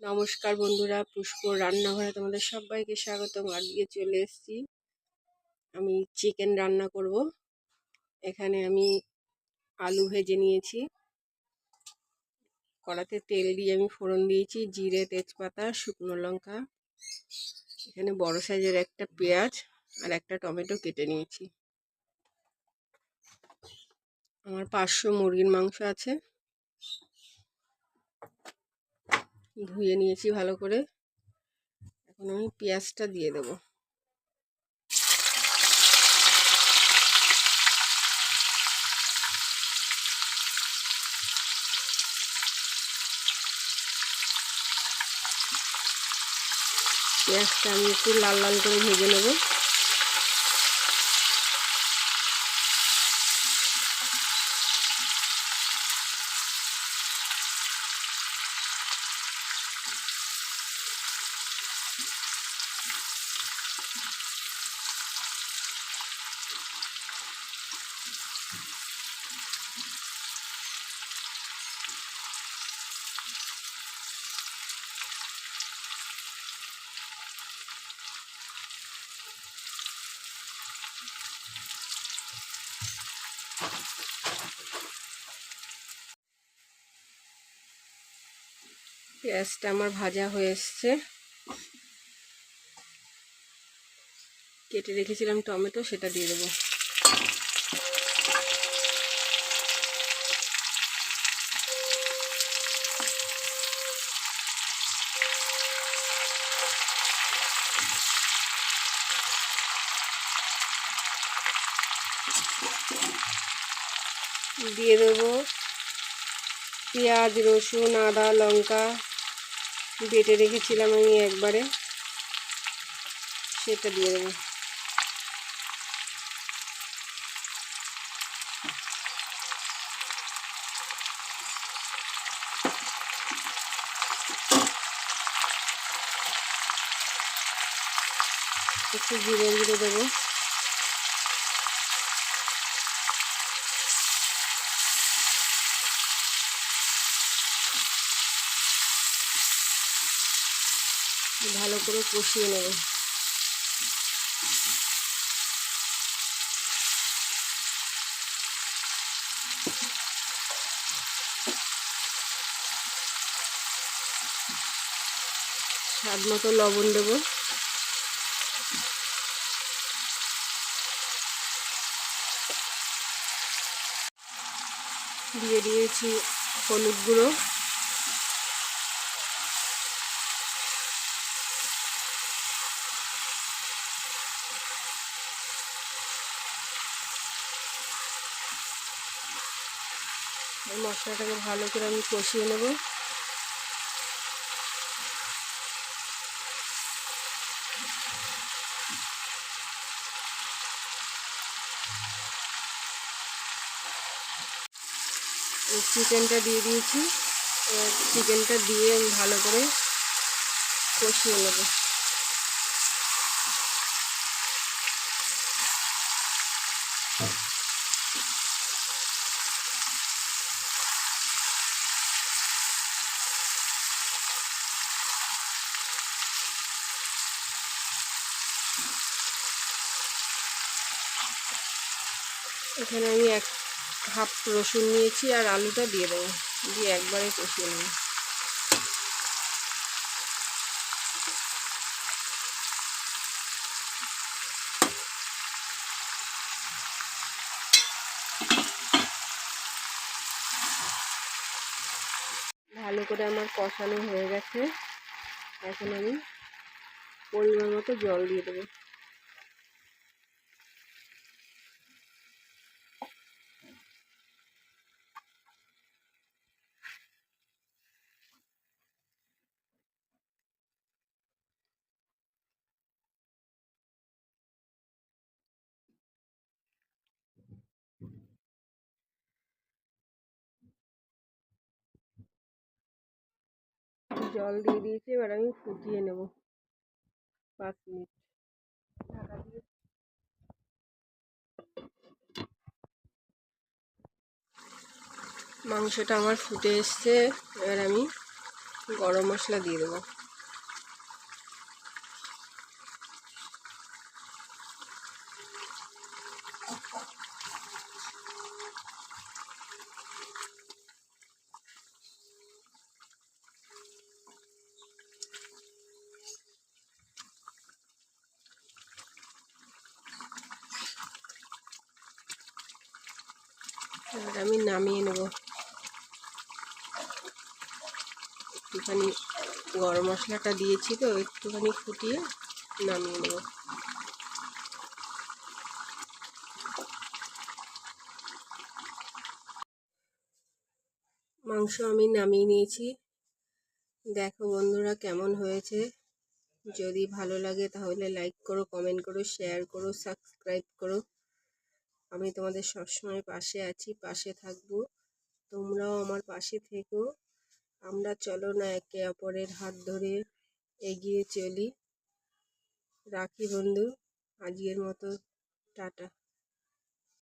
নমস্কার বন্ধুরা, পুষ্পর রান্নাঘরে তোমাদের সবাইকে স্বাগতম। আজকে চলে এসেছি, আমি চিকেন রান্না করব। এখানে আমি আলু ভেজে নিয়েছি, কড়াতে তেল দিয়ে আমি ফোড়ন দিয়েছি, জিরে, তেজপাতা, শুকনো লঙ্কা। এখানে বড় সাইজের একটা পেঁয়াজ আর একটা টমেটো কেটে নিয়েছি। আমার 500 মুরগির মাংস আছে, ধুয়ে নিয়েছি ভালো করে। এখন আমি পেঁয়াজটা দিয়ে দেবো। পেঁয়াজটা আমি একটু লাল লাল করে ভেজে নেব। পেঁয়াজটা আমার ভাজা হয়ে এসছে। কেটে রেখেছিলাম টমেটো, সেটা দিয়ে দেবো। দিয়ে দেবো পেঁয়াজ, রসুন, আদা, লঙ্কা বেটে রেখেছিলাম আমি একবারে, সেটা দিয়ে দেবো। একটু জিরে জিরে দেবো। ভালো করে কষিয়ে নেব। স্বাদ মতো লবণ দেবো। দিয়ে দিয়েছি হলুদ গুঁড়ো, মশলাটাকে ভালো করে আমি কষিয়ে নেব। চিকেনটা দিয়ে দিয়েছি, চিকেনটা দিয়ে আমি ভালো করে কষিয়ে নেব। এখানে আমি হাফ রসুন নিয়েছি আর আলুটা দিয়ে দেবো, দিয়ে একবারে কষিয়ে নেব। ভালো করে আমার কষানো হয়ে গেছে। এখন আমি পরিমাণ মতো জল দিয়ে দেবো। জল দিয়ে দিয়েছি, এবার আমি ফুটিয়ে নেব 5 মিনিট ঢাকা দিয়ে। মাংসটা আমার ফুটে এসছে, এবার আমি গরম মশলা দিয়ে দেবো। আর আমি নামিয়ে নেব। একটুখানি গরম মশলাটা দিয়েছি তো, একটুখানি ফুটিয়ে নামিয়ে নেব। মাংস আমি নামিয়ে নিয়েছি। দেখো বন্ধুরা কেমন হয়েছে। যদি ভালো লাগে তাহলে লাইক করো, কমেন্ট করো, শেয়ার করো, সাবস্ক্রাইব করো। আমি তোমাদের সবসময় পাশে আছি, পাশে থাকবো। তোমরাও আমার পাশে থেকো। আমরা চলো না একে অপরের হাত ধরে এগিয়ে চলি। রাখি বন্ধু, আজকের মতো টাটা।